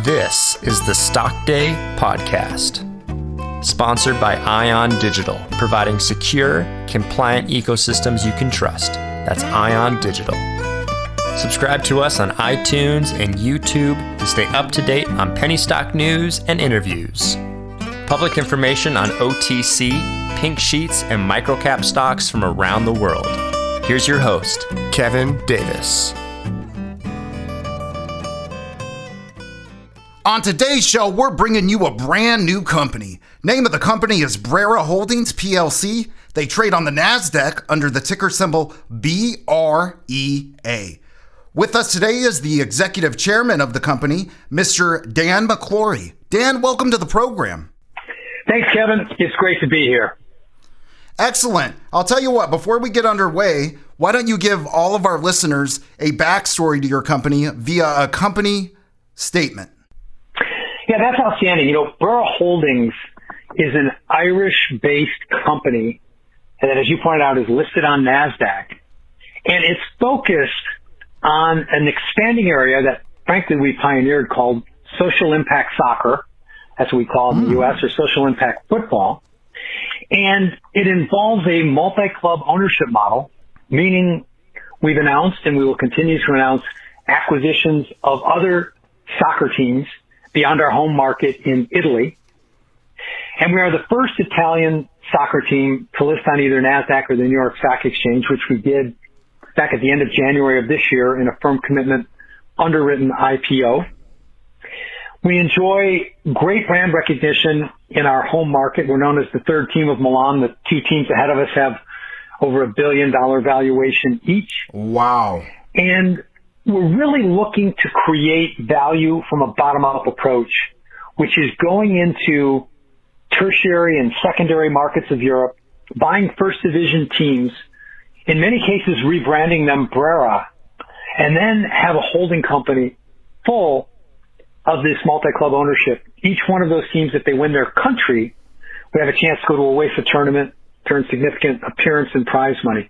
This is the Stock Day Podcast, sponsored by Ion Digital, providing secure, compliant ecosystems you can trust. That's Ion Digital. Subscribe to us on iTunes and YouTube to stay up to date on penny stock news and interviews. Public information on OTC, pink sheets, and microcap stocks from around the world. Here's your host, Kevin Davis. On today's show, we're bringing you a brand new company. Name of the company is Brera Holdings, PLC. They trade on the NASDAQ under the ticker symbol BREA. With us today is the executive chairman of the company, Mr. Dan McClory. Dan, welcome to the program. Thanks, Kevin. It's great to be here. Excellent. I'll tell you what, before we get underway, why don't you give all of our listeners a backstory to your company via a company statement? Yeah, that's outstanding. You know, Brera Holdings is an Irish-based company that, as you pointed out, is listed on NASDAQ. And it's focused on an expanding area that, frankly, we pioneered called social impact soccer. That's what we call it in the U.S., or social impact football. And it involves a multi-club ownership model, meaning we've announced and we will continue to announce acquisitions of other soccer teams beyond our home market in Italy. And we are the first Italian soccer team to list on either NASDAQ or the New York Stock Exchange, which we did back at the end of January of this year in a firm commitment underwritten IPO. We enjoy great brand recognition in our home market. We're known as the third team of Milan. The two teams ahead of us have over $1 billion valuation each. Wow. And we're really looking to create value from a bottom-up approach, which is going into tertiary and secondary markets of Europe, buying first division teams, in many cases rebranding them Brera, and then have a holding company full of this multi-club ownership. Each one of those teams, if they win their country, we have a chance to go to a UEFA tournament, turn significant appearance and prize money.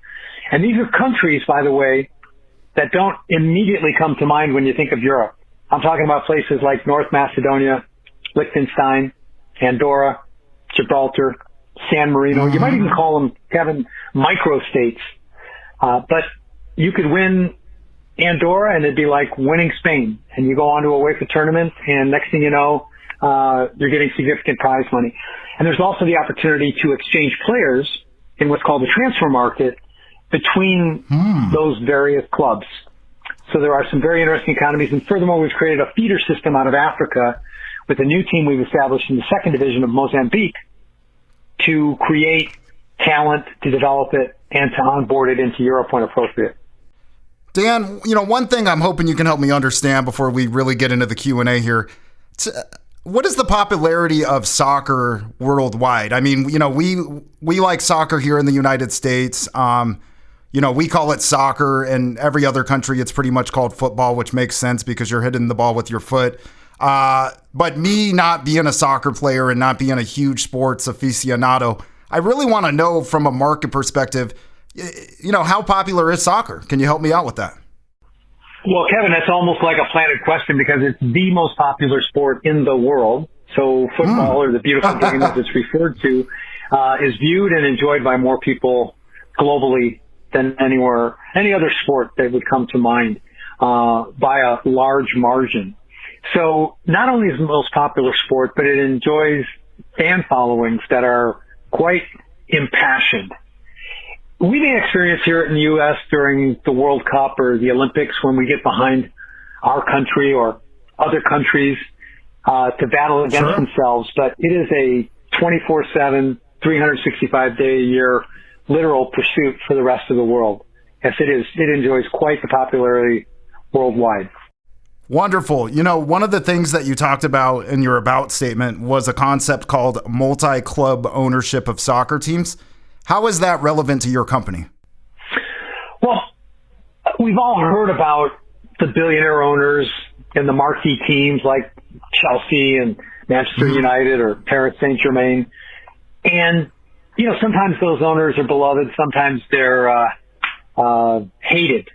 And these are countries, by the way, that don't immediately come to mind when you think of Europe. I'm talking about places like North Macedonia, Liechtenstein, Andorra, Gibraltar, San Marino. You might even call them, Kevin, micro-states. But you could win Andorra and it'd be like winning Spain. And you go on to a UEFA tournament and next thing you know, you're getting significant prize money. And there's also the opportunity to exchange players in what's called the transfer market between those various clubs. So there are some very interesting economies. And furthermore, we've created a feeder system out of Africa with a new team we've established in the second division of Mozambique to create talent, to develop it, and to onboard it into Europe when appropriate. Dan, you know, one thing I'm hoping you can help me understand before we really get into the Q&A here. What is the popularity of soccer worldwide? I mean, you know, we like soccer here in the United States. You know, we call it soccer. In every other country, it's pretty much called football, which makes sense because you're hitting the ball with your foot. But me not being a soccer player and not being a huge sports aficionado, I really want to know from a market perspective, you know, how popular is soccer? Can you help me out with that? Well, Kevin, that's almost like a planted question because it's the most popular sport in the world. So football, or the beautiful game as it's referred to, is viewed and enjoyed by more people globally than any other sport that would come to mind by a large margin. So not only is it the most popular sport, but it enjoys fan followings that are quite impassioned. We may experience here in the U.S. during the World Cup or the Olympics when we get behind our country or other countries to battle against themselves, but it is a 24/7, 365-day-a-year literal pursuit for the rest of the world. Yes, it is. It enjoys quite the popularity worldwide. Wonderful. You know, one of the things that you talked about in your about statement was a concept called multi-club ownership of soccer teams. How is that relevant to your company? Well, we've all heard about the billionaire owners and the marquee teams like Chelsea and Manchester United or Paris Saint-Germain. And, you know, sometimes those owners are beloved. Sometimes they're hated.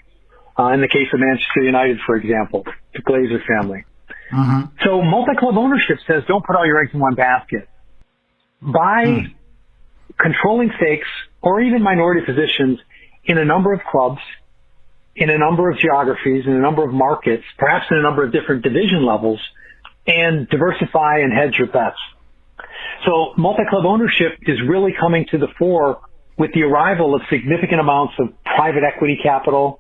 In the case of Manchester United, for example, the Glazer family. So multi-club ownership says don't put all your eggs in one basket. By controlling stakes or even minority positions in a number of clubs, in a number of geographies, in a number of markets, perhaps in a number of different division levels, and diversify and hedge your bets. So multi-club ownership is really coming to the fore with the arrival of significant amounts of private equity capital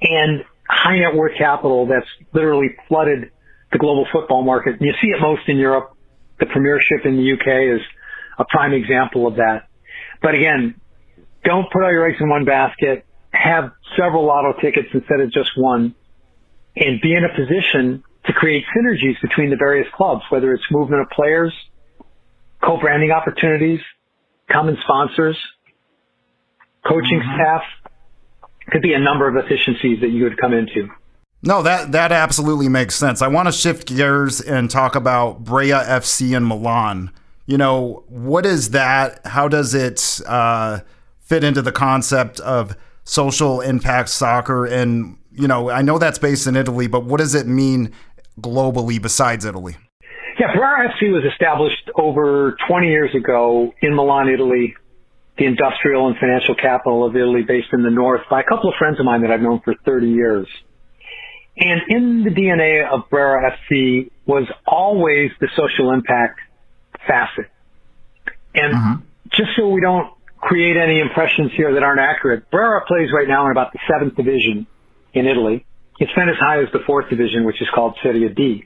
and high net worth capital that's literally flooded the global football market. You see it most in Europe. The Premiership in the UK is a prime example of that. But again, don't put all your eggs in one basket. Have several lotto tickets instead of just one, and be in a position to create synergies between the various clubs, whether it's movement of players, co-branding opportunities, common sponsors, coaching staff. Could be a number of efficiencies that you would come into. No, that absolutely makes sense. I want to shift gears and talk about Brea FC in Milan. You know, what is that? How does it fit into the concept of social impact soccer? And, you know, I know that's based in Italy, but what does it mean globally besides Italy? Yeah, Brea FC was established over 20 years ago in Milan, Italy, the industrial and financial capital of Italy, based in the north, by a couple of friends of mine that I've known for 30 years. And in the DNA of Brea FC was always the social impact facet. And just so we don't create any impressions here that aren't accurate, Brea plays right now in about the 7th division in Italy. It's been as high as the 4th division, which is called Serie D.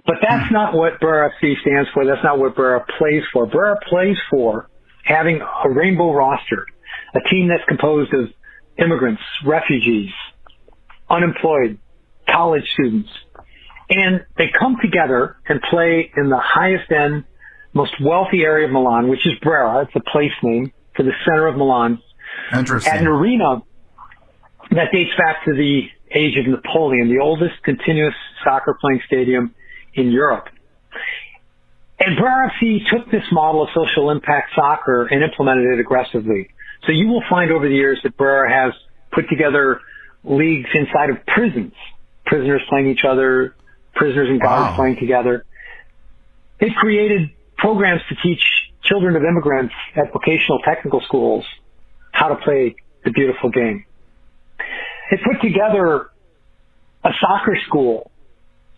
But that's not what Brea FC stands for. That's not what Brea plays for. Brea plays for having a rainbow roster, a team that's composed of immigrants, refugees, unemployed, college students. And they come together and play in the highest end, most wealthy area of Milan, which is Brera. It's a place name for the center of Milan. Interesting. At an arena that dates back to the age of Napoleon, the oldest continuous soccer playing stadium in Europe. And Brea FC took this model of social impact soccer and implemented it aggressively. So you will find over the years that Brea has put together leagues inside of prisons, prisoners playing each other, prisoners and guards playing together. They've created programs to teach children of immigrants at vocational technical schools how to play the beautiful game. They put together a soccer school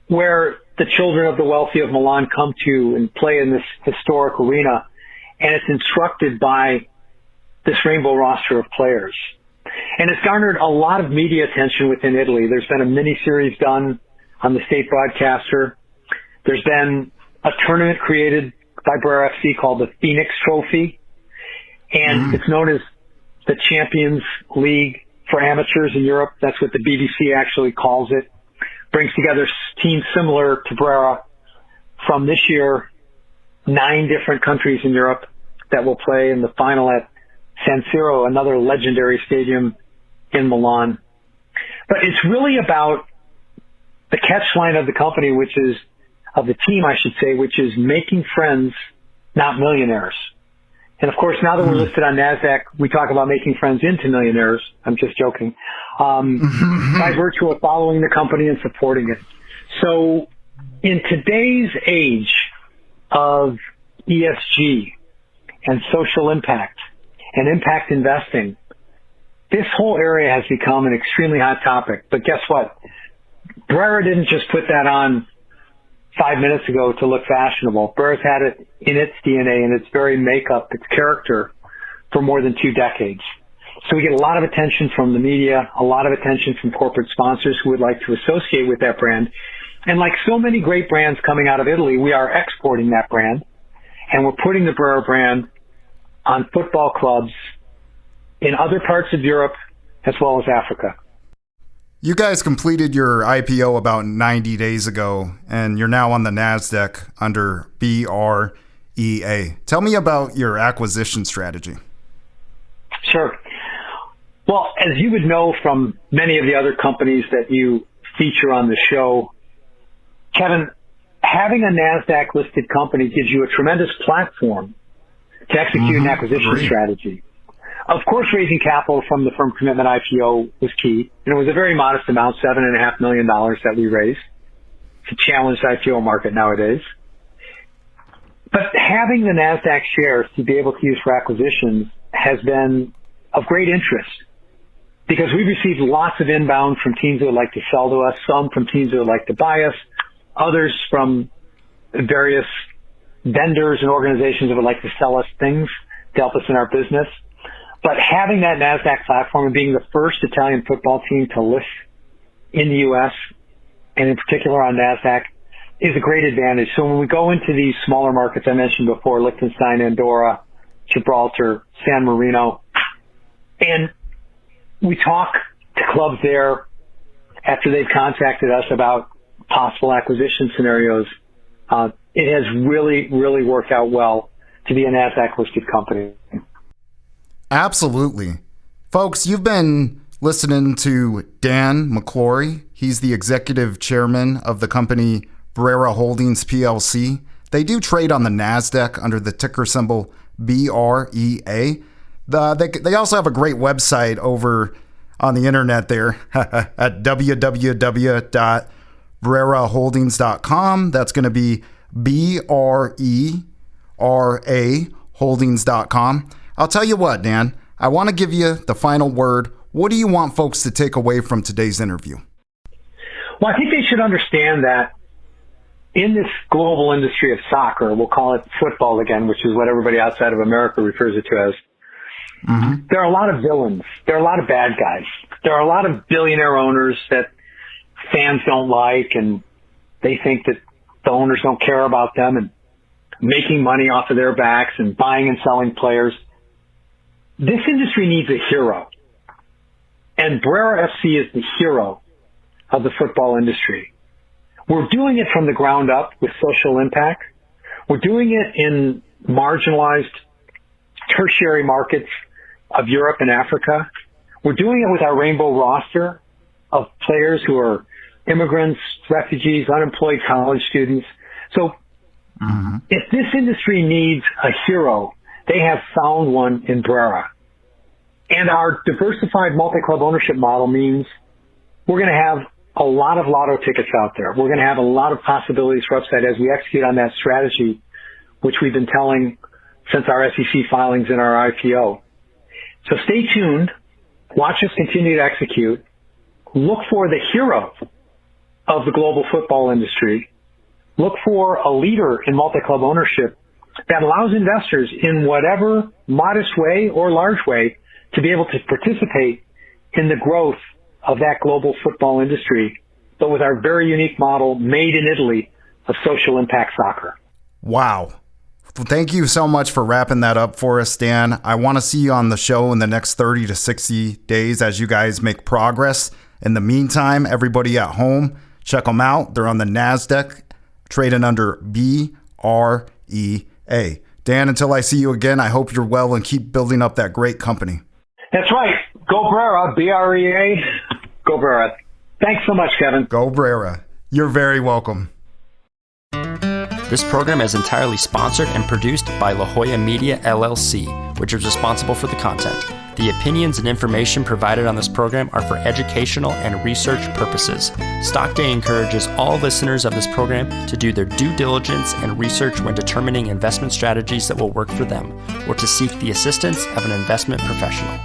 where the children of the wealthy of Milan come to and play in this historic arena, and it's instructed by this rainbow roster of players. And it's garnered a lot of media attention within Italy. There's been a mini-series done on the state broadcaster. There's been a tournament created by Brea FC called the Phoenix Trophy, and it's known as the Champions League for amateurs in Europe. That's what the BBC actually calls it. Brings together teams similar to Brea from this year, 9 different countries in Europe that will play in the final at San Siro, another legendary stadium in Milan. But it's really about the catchline of the company, which is, of the team, I should say, which is making friends, not millionaires. And of course, now that we're listed on NASDAQ, we talk about making friends into millionaires. I'm just joking. By virtue of following the company and supporting it. So in today's age of ESG and social impact and impact investing, this whole area has become an extremely hot topic. But guess what? Brea didn't just put that on 5 minutes ago to look fashionable. Brea's had it in its DNA and its very makeup, its character, for more than 2 decades. So we get a lot of attention from the media, a lot of attention from corporate sponsors who would like to associate with that brand. And like so many great brands coming out of Italy, we are exporting that brand, and we're putting the Brea brand on football clubs in other parts of Europe as well as Africa. You guys completed your IPO about 90 days ago, and you're now on the NASDAQ under BREA. Tell me about your acquisition strategy. Sure. Well, as you would know from many of the other companies that you feature on the show, Kevin, having a NASDAQ-listed company gives you a tremendous platform to execute an acquisition strategy. Of course, raising capital from the firm commitment IPO was key, and it was a very modest amount, $7.5 million that we raised. It's a challenged IPO market nowadays. But having the NASDAQ shares to be able to use for acquisitions has been of great interest because we've received lots of inbound from teams that would like to sell to us, some from teams that would like to buy us, others from various vendors and organizations that would like to sell us things to help us in our business. But having that NASDAQ platform and being the first Italian football team to list in the U.S. and in particular on NASDAQ is a great advantage. So when we go into these smaller markets I mentioned before, Liechtenstein, Andorra, Gibraltar, San Marino, and we talk to clubs there after they've contacted us about possible acquisition scenarios, it has really, really worked out well to be a NASDAQ-listed company. Absolutely. Folks, you've been listening to Dan McClory. He's the executive chairman of the company Brera Holdings PLC. They do trade on the NASDAQ under the ticker symbol BREA. They also have a great website over on the internet there at www.breraholdings.com. That's going to be BRERA holdings.com. I'll tell you what, Dan, I want to give you the final word. What do you want folks to take away from today's interview? Well, I think they should understand that in this global industry of soccer, we'll call it football again, which is what everybody outside of America refers it to as, there are a lot of villains. There are a lot of bad guys. There are a lot of billionaire owners that fans don't like, and they think that the owners don't care about them and making money off of their backs and buying and selling players. This industry needs a hero. And Brera FC is the hero of the football industry. We're doing it from the ground up with social impact. We're doing it in marginalized tertiary markets of Europe and Africa. We're doing it with our rainbow roster of players who are immigrants, refugees, unemployed college students. So if this industry needs a hero, they have found one in Brera. And our diversified multi-club ownership model means we're going to have a lot of lotto tickets out there. We're going to have a lot of possibilities for upside as we execute on that strategy, which we've been telling since our SEC filings and our IPO. So stay tuned. Watch us continue to execute. Look for the hero of the global football industry. Look for a leader in multi-club ownership that allows investors in whatever modest way or large way to be able to participate in the growth of that global football industry, but with our very unique model made in Italy of social impact soccer. Wow. Thank you so much for wrapping that up for us, Dan. I want to see you on the show in the next 30 to 60 days as you guys make progress. In the meantime, everybody at home, check them out. They're on the NASDAQ, trading under BREA. Dan, until I see you again, I hope you're well and keep building up that great company. That's right. Go Brera, BREA. Go Brera. Thanks so much, Kevin. Go Brera. You're very welcome. This program is entirely sponsored and produced by La Jolla Media, LLC, which is responsible for the content. The opinions and information provided on this program are for educational and research purposes. Stock Day encourages all listeners of this program to do their due diligence and research when determining investment strategies that will work for them, or to seek the assistance of an investment professional.